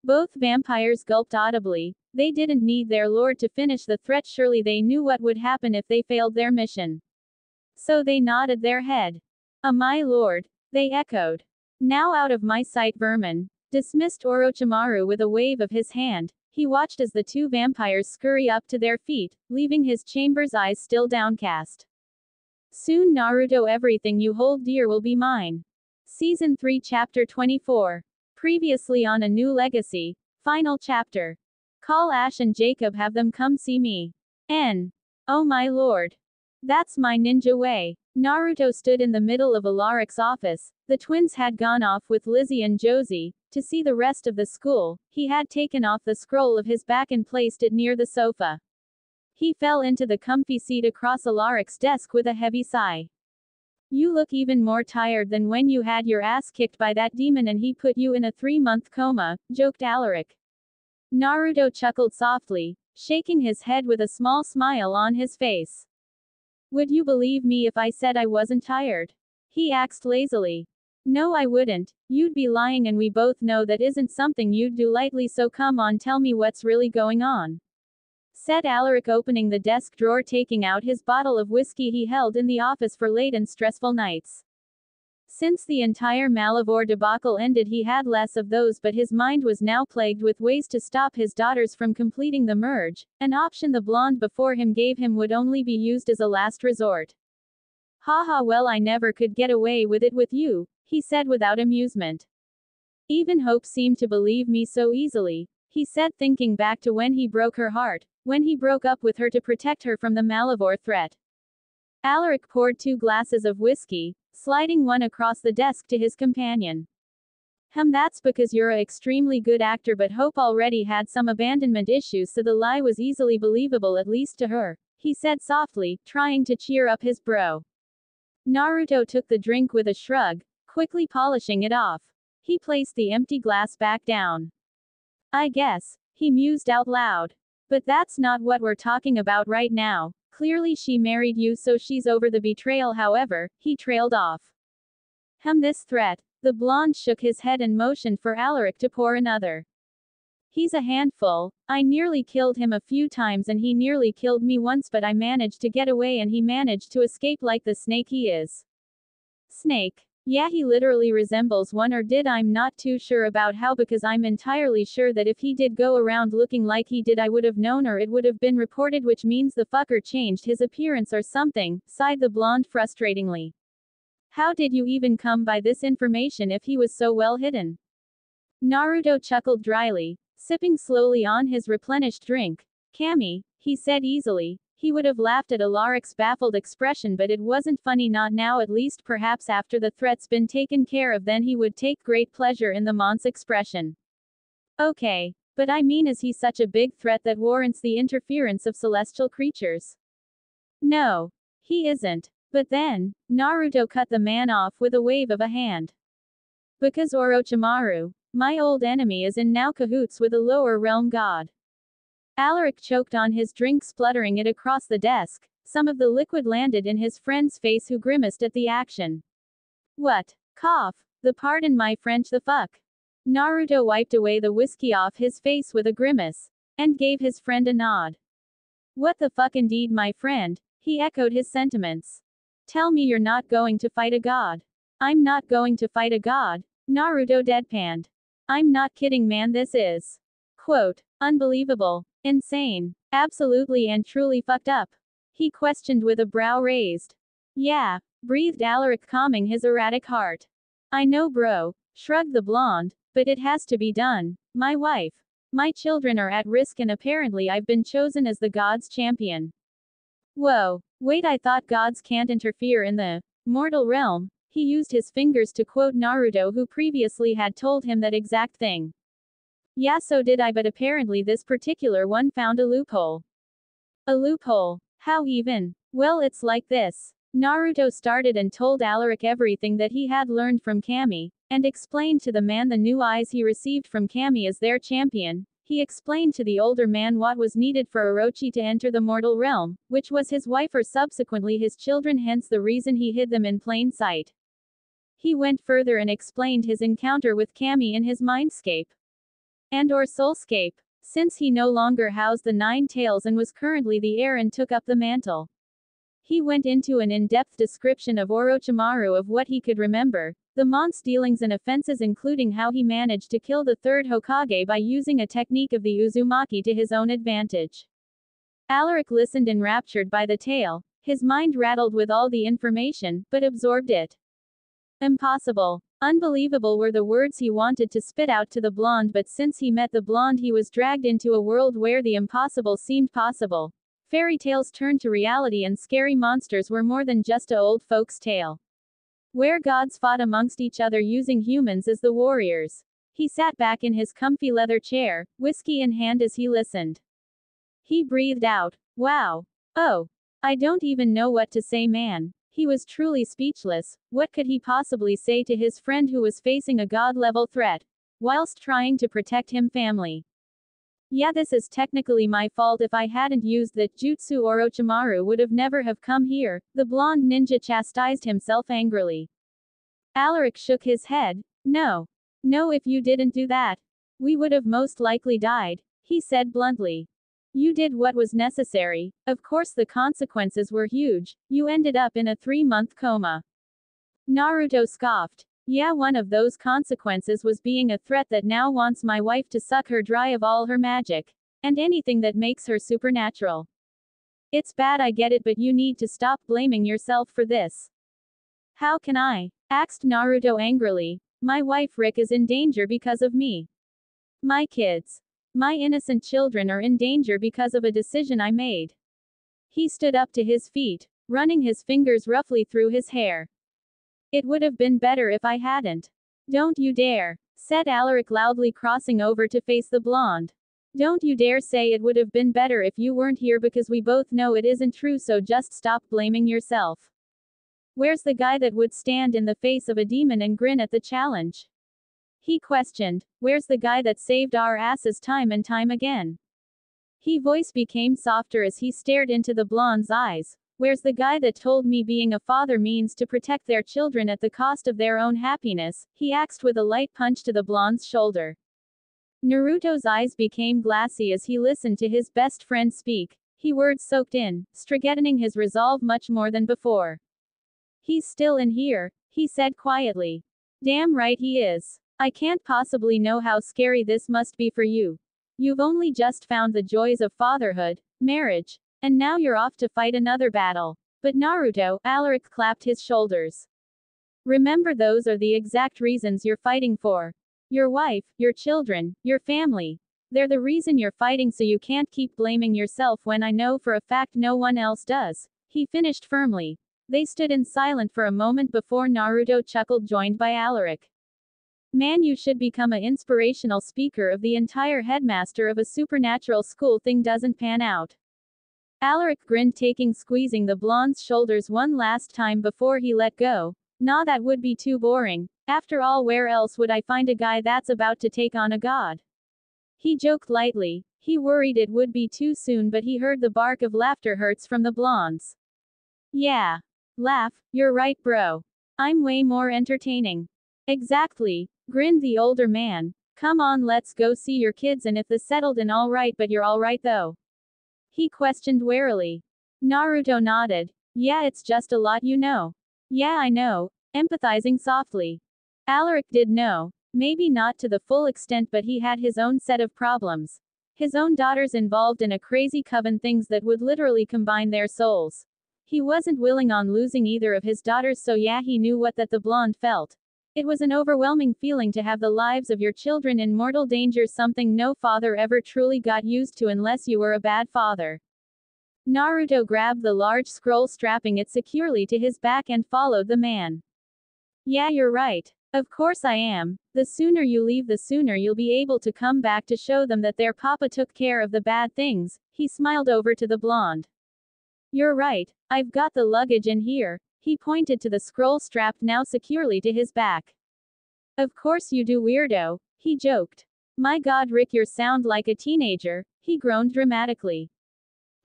Both vampires gulped audibly. They didn't need their lord to finish the threat. Surely they knew what would happen if they failed their mission. So they nodded their head. My lord," they echoed. "Now out of my sight, vermin," dismissed Orochimaru with a wave of his hand. He watched as the two vampires scurry up to their feet, leaving his chamber's eyes still downcast. "Soon, Naruto, everything you hold dear will be mine." Season 3, Chapter 24. Previously on A New Legacy. Final chapter. "Call Ash and Jacob, have them come see me." "Oh my lord. That's my ninja way." Naruto stood in the middle of Alaric's office. The twins had gone off with Lizzie and Josie to see the rest of the school. He had taken off the scroll of his back and placed it near the sofa. He fell into the comfy seat across Alaric's desk with a heavy sigh. "You look even more tired than when you had your ass kicked by that demon and he put you in a 3-month coma," joked Alaric. Naruto chuckled softly, shaking his head with a small smile on his face. "Would you believe me if I said I wasn't tired?" he asked lazily. "No, I wouldn't. You'd be lying, and we both know that isn't something you'd do lightly, so come on, tell me what's really going on," said Alaric, opening the desk drawer, taking out his bottle of whiskey he held in the office for late and stressful nights. Since the entire Malivore debacle ended, he had less of those, but his mind was now plagued with ways to stop his daughters from completing the merge. An option the blonde before him gave him would only be used as a last resort. "Haha, well, I never could get away with it with you," he said without amusement. "Even Hope seemed to believe me so easily," he said, thinking back to when he broke her heart, when he broke up with her to protect her from the Malivore threat. Alaric poured 2 glasses of whiskey, sliding one across the desk to his companion. That's because you're a extremely good actor, but Hope already had some abandonment issues, so the lie was easily believable, at least to her," he said softly, trying to cheer up his bro. Naruto took the drink with a shrug, quickly polishing it off. He placed the empty glass back down. "I guess," he mused out loud. "But that's not what we're talking about right now. Clearly she married you, so she's over the betrayal." However, he trailed off. This threat." The blonde shook his head and motioned for Alaric to pour another. "He's a handful. I nearly killed him a few times and he nearly killed me once, but I managed to get away and he managed to escape like the snake he is." "Snake? Yeah, he literally resembles one, or did. I'm not too sure about how, because I'm entirely sure that if he did go around looking like he did, I would have known, or it would have been reported, which means the fucker changed his appearance or something," sighed the blonde frustratingly. "How did you even come by this information if he was so well hidden?" Naruto chuckled dryly, sipping slowly on his replenished drink. "Kami," he said easily. He would have laughed at Alaric's baffled expression, but it wasn't funny, not now at least. Perhaps after the threat's been taken care of, then he would take great pleasure in the monk's expression. "Okay. But I mean, is he such a big threat that warrants the interference of celestial creatures?" "No. He isn't. But then," Naruto cut the man off with a wave of a hand. "Because Orochimaru, My old enemy is in now cahoots with a lower realm god. Alaric choked on his drink, spluttering it across the desk. Some of the liquid landed in his friend's face, who grimaced at the action. What? Cough. Pardon my French, the fuck? Naruto wiped away the whiskey off his face with a grimace, and gave his friend a nod. What the fuck indeed, my friend? He echoed his sentiments. Tell me you're not going to fight a god. I'm not going to fight a god, Naruto deadpanned. I'm not kidding, man, this is, quote, unbelievable, insane, absolutely and truly fucked up. He questioned with a brow raised. Yeah, breathed Alaric, calming his erratic heart. I know, bro, shrugged the blonde, but it has to be done. My wife, my children are at risk, and apparently I've been chosen as the gods' champion. Whoa, wait, I thought gods can't interfere in the mortal realm. He used his fingers to quote Naruto, who previously had told him that exact thing. Yeah, so did I, but apparently this particular one found a loophole. A loophole? How even? Well, it's like this. Naruto started and told Alaric everything that he had learned from Kami, and explained to the man the new eyes he received from Kami as their champion. He explained to the older man what was needed for Orochi to enter the mortal realm, which was his wife or subsequently his children, hence the reason he hid them in plain sight. He went further and explained his encounter with Kami in his mindscape and/or soulscape, since he no longer housed the 9 tails and was currently the heir and took up the mantle. He went into an in-depth description of Orochimaru, of what he could remember, the mon's dealings and offenses, including how he managed to kill the 3rd Hokage by using a technique of the Uzumaki to his own advantage. Alaric listened enraptured by the tale, his mind rattled with all the information, but absorbed it. Impossible. Unbelievable were the words he wanted to spit out to the blonde, but since he met the blonde, he was dragged into a world where the impossible seemed possible. Fairy tales turned to reality, and scary monsters were more than just a old folks' tale. Where gods fought amongst each other using humans as the warriors. He sat back in his comfy leather chair, whiskey in hand, as he listened. He breathed out, wow. Oh. I don't even know what to say, man. He was truly speechless. What could he possibly say to his friend who was facing a god-level threat, whilst trying to protect him family? Yeah, this is technically my fault. If I hadn't used that jutsu, Orochimaru would have never have come here, the blonde ninja chastised himself angrily. Alaric shook his head. No. No, if you didn't do that, we would have most likely died, he said bluntly. You did what was necessary. Of course the consequences were huge. You ended up in a 3-month coma. Naruto scoffed. Yeah, one of those consequences was being a threat that now wants my wife to suck her dry of all her magic, and anything that makes her supernatural. It's bad, I get it, but you need to stop blaming yourself for this. How can I? Asked Naruto angrily. My wife Rick is in danger because of me. My kids. My innocent children are in danger because of a decision I made. He stood up to his feet, running his fingers roughly through his hair. It would have been better if I hadn't. Don't you dare, said Alaric loudly, crossing over to face the blonde. Don't you dare say it would have been better if you weren't here, because we both know it isn't true, so just stop blaming yourself. Where's the guy that would stand in the face of a demon and grin at the challenge? He questioned. Where's the guy that saved our asses time and time again? His voice became softer as he stared into the blonde's eyes. Where's the guy that told me being a father means to protect their children at the cost of their own happiness? He axed with a light punch to the blonde's shoulder. Naruto's eyes became glassy as he listened to his best friend speak. His words soaked in, strengthening his resolve much more than before. He's still in here, he said quietly. Damn right he is. I can't possibly know how scary this must be for you. You've only just found the joys of fatherhood, marriage, and now you're off to fight another battle. But Naruto, Alaric clapped his shoulders. Remember, those are the exact reasons you're fighting for. Your wife, your children, your family. They're the reason you're fighting, so you can't keep blaming yourself when I know for a fact no one else does. He finished firmly. They stood in silence for a moment before Naruto chuckled, joined by Alaric. Man, you should become an inspirational speaker of the entire headmaster of a supernatural school. Thing doesn't pan out. Alaric grinned, squeezing the blonde's shoulders one last time before he let go. Nah, that would be too boring. After all, where else would I find a guy that's about to take on a god? He joked lightly. He worried it would be too soon, but he heard the bark of laughter hurts from the blondes. Yeah. Laugh, you're right, bro. I'm way more entertaining. Exactly, grinned the older man. Come on, let's go see your kids, and if the settled and alright, but you're alright though? He questioned warily. Naruto nodded. Yeah, it's just a lot, you know. Yeah, I know, empathizing softly. Alaric did know. Maybe not to the full extent, but he had his own set of problems. His own daughters involved in a crazy coven, things that would literally combine their souls. He wasn't willing on losing either of his daughters, so yeah, he knew what that the blonde felt. It was an overwhelming feeling to have the lives of your children in mortal danger, something no father ever truly got used to unless you were a bad father. Naruto grabbed the large scroll, strapping it securely to his back, and followed the man. Yeah, you're right. Of course I am. The sooner you leave, the sooner you'll be able to come back to show them that their papa took care of the bad things. He smiled over to the blonde. You're right. I've got the luggage in here. He pointed to the scroll strapped now securely to his back. Of course you do, weirdo. He joked. My god, Rick, you sound like a teenager. He groaned dramatically.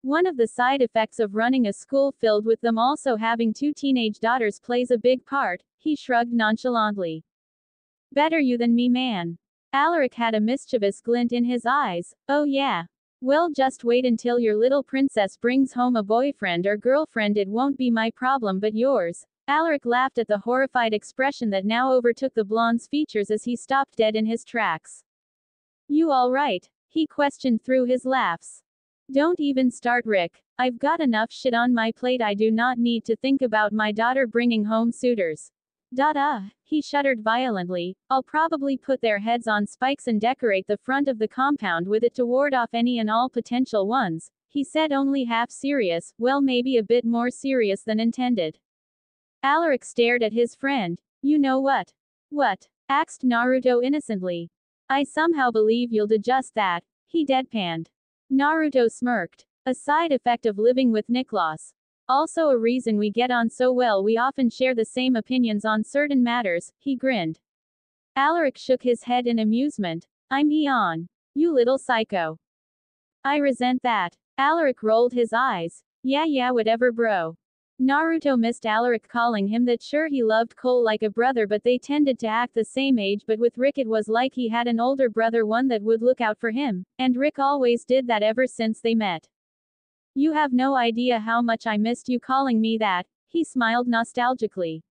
One of the side effects of running a school filled with them also having two teenage daughters plays a big part. He shrugged nonchalantly. Better you than me, man. Alaric had a mischievous glint in his eyes. Oh yeah. Well, just wait until your little princess brings home a boyfriend or girlfriend. It won't be my problem but yours. Alaric laughed at the horrified expression that now overtook the blonde's features as he stopped dead in his tracks. You all right? He questioned through his laughs. Don't even start, Rick. I've got enough shit on my plate. I do not need to think about my daughter bringing home suitors. He shuddered violently. I'll probably put their heads on spikes and decorate the front of the compound with it to ward off any and all potential ones. He said, only half serious, well, maybe a bit more serious than intended. Alaric stared at his friend. You know what? What? Asked Naruto innocently. I somehow believe you'll do just that. He deadpanned. Naruto smirked. A side effect of living with Niklas. Also a reason we get on so well, we often share the same opinions on certain matters. He grinned. Alaric shook his head in amusement. I'm Eon. You little psycho. I resent that. Alaric rolled his eyes. Yeah, whatever, bro. Naruto missed Alaric calling him that. Sure, he loved Cole like a brother, but they tended to act the same age. But with Rick it was like he had an older brother, one that would look out for him, and Rick always did that ever since they met. You have no idea how much I missed you calling me that. He smiled nostalgically.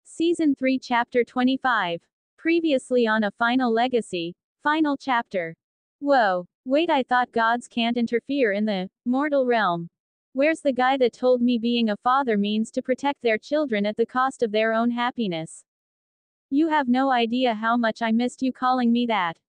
Season 3 Chapter 25. Previously on A Final Legacy. Final chapter. Whoa. Wait, I thought gods can't interfere in the mortal realm. Where's the guy that told me being a father means to protect their children at the cost of their own happiness? You have no idea how much I missed you calling me that.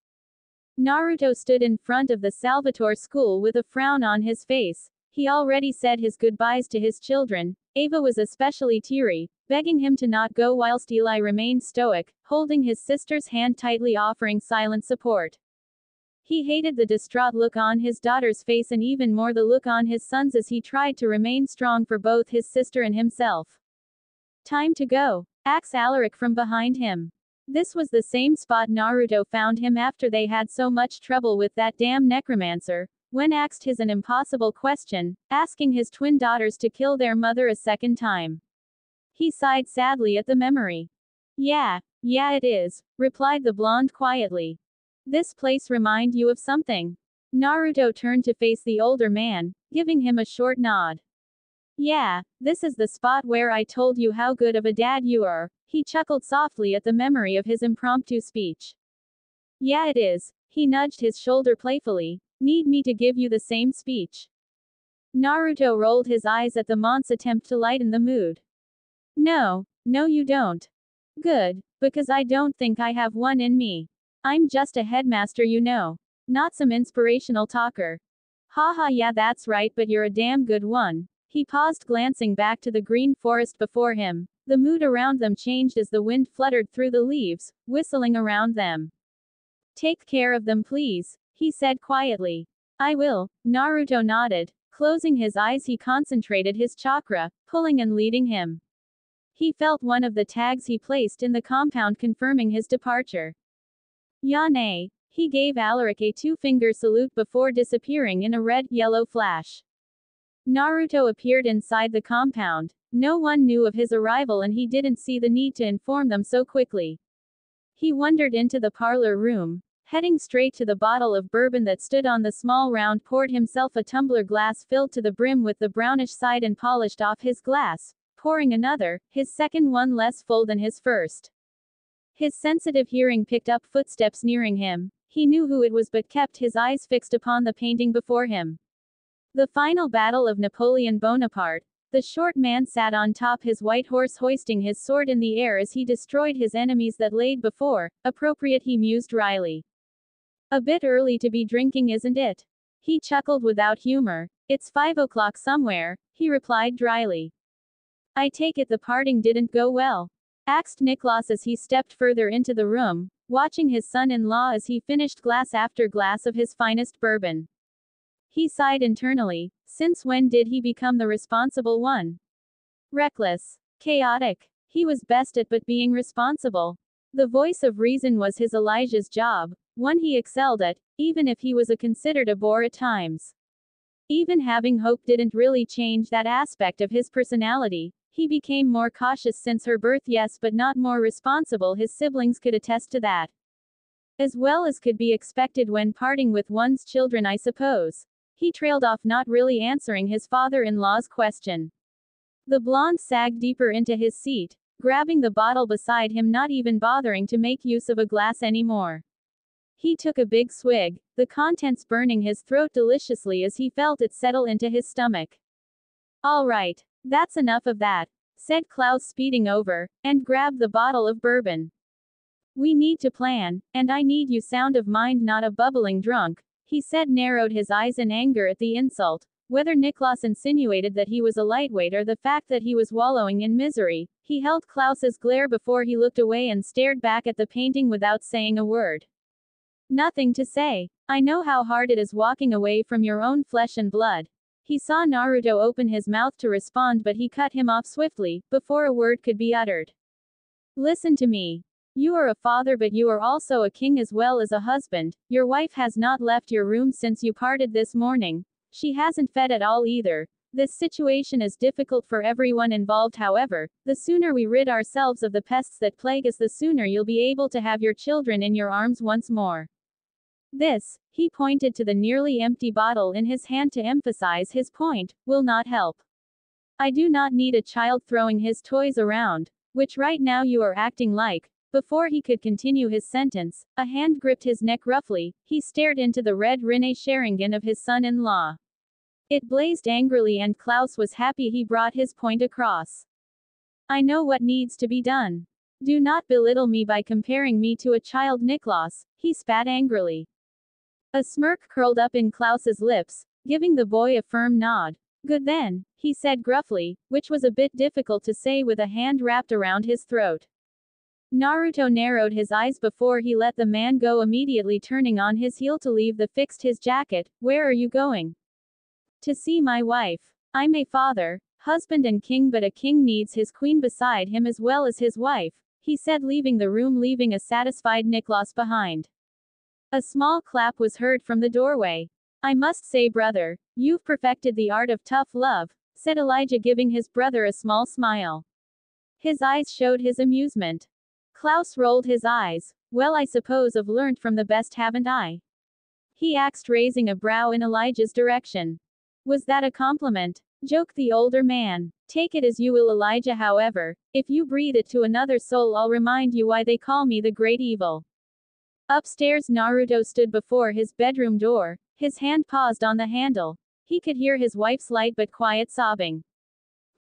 Naruto stood in front of the Salvatore school with a frown on his face. He already said his goodbyes to his children. Eva was especially teary, begging him to not go, whilst Eli remained stoic, holding his sister's hand tightly, offering silent support. He hated the distraught look on his daughter's face, and even more the look on his son's as he tried to remain strong for both his sister and himself. Time to go, asked Alaric from behind him. This was the same spot Naruto found him after they had so much trouble with that damn necromancer. When asked his an impossible question, asking his twin daughters to kill their mother a second time. He sighed sadly at the memory. Yeah, it is, replied the blonde quietly. This place remind you of something? Naruto turned to face the older man, giving him a short nod. Yeah, this is the spot where I told you how good of a dad you are. He chuckled softly at the memory of his impromptu speech. Yeah, it is. He nudged his shoulder playfully. Need me to give you the same speech? Naruto rolled his eyes at the mont's attempt to lighten the mood. No, you don't. Good, because I don't think I have one in me. I'm just a headmaster, you know. Not some inspirational talker. Haha, yeah, that's right, but you're a damn good one. He paused, glancing back to the green forest before him. The mood around them changed as the wind fluttered through the leaves, whistling around them. Take care of them, please, he said quietly. I will, Naruto nodded. Closing his eyes, he concentrated his chakra, pulling and leading him. He felt one of the tags he placed in the compound confirming his departure. Yane. He gave Alaric a two-finger salute before disappearing in a red-yellow flash. Naruto appeared inside the compound. No one knew of his arrival and he didn't see the need to inform them so quickly. He wandered into the parlor room. Heading straight to the bottle of bourbon that stood on the small round, poured himself a tumbler glass filled to the brim with the brownish side and polished off his glass, pouring another, his second one less full than his first. His sensitive hearing picked up footsteps nearing him. He knew who it was but kept his eyes fixed upon the painting before him. The final battle of Napoleon Bonaparte. The short man sat on top his white horse hoisting his sword in the air as he destroyed his enemies that laid before. Appropriate, he mused wryly. A bit early to be drinking, isn't it? He chuckled without humor. It's 5 o'clock somewhere, he replied dryly. I take it the parting didn't go well? Asked Niklas as he stepped further into the room, watching his son-in-law as he finished glass after glass of his finest bourbon. He sighed internally. Since when did he become the responsible one? Reckless. Chaotic. He was best at but being responsible. The voice of reason was his Elijah's job, one he excelled at, even if he was considered a bore at times. Even having hope didn't really change that aspect of his personality. He became more cautious since her birth, yes, but not more responsible. His siblings could attest to that. As well as could be expected when parting with one's children, I suppose. He trailed off, not really answering his father-in-law's question. The blonde sagged deeper into his seat, grabbing the bottle beside him, not even bothering to make use of a glass anymore. He took a big swig, the contents burning his throat deliciously as he felt it settle into his stomach. All right, that's enough of that, said Klaus, speeding over, and grabbed the bottle of bourbon. We need to plan, and I need you sound of mind, not a bubbling drunk, he said, narrowed his eyes in anger at the insult. Whether Niklas insinuated that he was a lightweight or the fact that he was wallowing in misery, he held Klaus's glare before he looked away and stared back at the painting without saying a word. Nothing to say. I know how hard it is walking away from your own flesh and blood. He saw Naruto open his mouth to respond, but he cut him off swiftly, before a word could be uttered. Listen to me. You are a father, but you are also a king as well as a husband. Your wife has not left your room since you parted this morning. She hasn't fed at all either. This situation is difficult for everyone involved. However, the sooner we rid ourselves of the pests that plague us, the sooner you'll be able to have your children in your arms once more. This, he pointed to the nearly empty bottle in his hand to emphasize his point, will not help. I do not need a child throwing his toys around, which right now you are acting like. Before he could continue his sentence, a hand gripped his neck roughly. He stared into the red Rinne Sharingan of his son-in-law. It blazed angrily, and Klaus was happy he brought his point across. I know what needs to be done. Do not belittle me by comparing me to a child, Niklas, he spat angrily. A smirk curled up in Klaus's lips, giving the boy a firm nod. Good then, he said gruffly, which was a bit difficult to say with a hand wrapped around his throat. Naruto narrowed his eyes before he let the man go, immediately turning on his heel to leave the fixed his jacket. Where are you going? To see my wife. I'm a father, husband and king, but a king needs his queen beside him as well as his wife, he said, leaving the room, leaving a satisfied Niklas behind. A small clap was heard from the doorway. I must say, brother, you've perfected the art of tough love, said Elijah, giving his brother a small smile. His eyes showed his amusement. Klaus rolled his eyes. Well, I suppose I've learned from the best, haven't I? He asked, raising a brow in Elijah's direction. Was that a compliment? Joked the older man. Take it as you will, Elijah. However, if you breathe it to another soul, I'll remind you why they call me the Great Evil. Upstairs, Naruto stood before his bedroom door. His hand paused on the handle. He could hear his wife's light but quiet sobbing.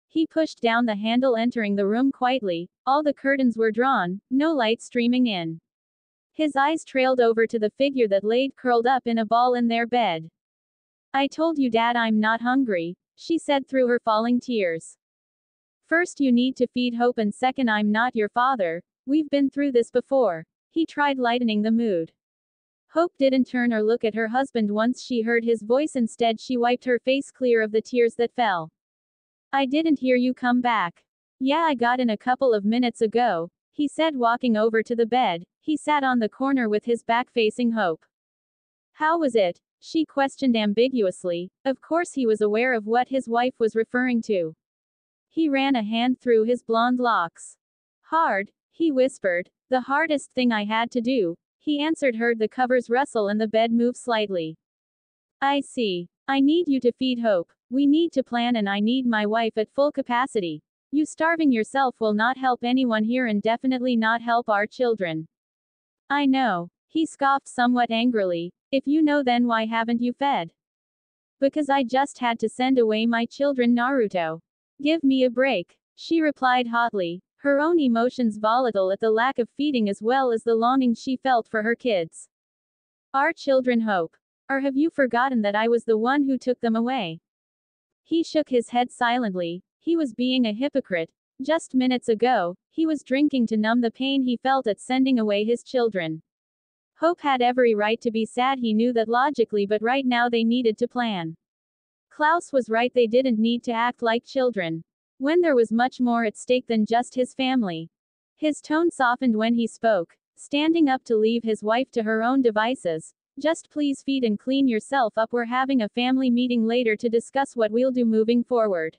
He pushed down the handle, entering the room quietly. All the curtains were drawn, no light streaming in. His eyes trailed over to the figure that laid curled up in a ball in their bed. I told you, Dad, I'm not hungry, she said through her falling tears. First, you need to feed Hope, and second, I'm not your father. We've been through this before. He tried lightening the mood. Hope didn't turn or look at her husband once she heard his voice. Instead, she wiped her face clear of the tears that fell. I didn't hear you come back. Yeah, I got in a couple of minutes ago, he said, walking over to the bed. He sat on the corner with his back facing Hope. How was it? She questioned ambiguously. Of course he was aware of what his wife was referring to. He ran a hand through his blonde locks. Hard, he whispered. The hardest thing I had to do, he answered, heard the covers rustle and the bed move slightly. I see. I need you to feed Hope. We need to plan, and I need my wife at full capacity. You starving yourself will not help anyone here and definitely not help our children. I know. He scoffed somewhat angrily. If you know, then why haven't you fed? Because I just had to send away my children, Naruto. Give me a break, she replied hotly, her own emotions volatile at the lack of feeding as well as the longing she felt for her kids. Our children, Hope. Or have you forgotten that I was the one who took them away? He shook his head silently. He was being a hypocrite. Just minutes ago, he was drinking to numb the pain he felt at sending away his children. Hope had every right to be sad, he knew that logically, but right now they needed to plan. Klaus was right, they didn't need to act like children. When there was much more at stake than just his family. His tone softened when he spoke, standing up to leave his wife to her own devices. Just please feed and clean yourself up, we're having a family meeting later to discuss what we'll do moving forward.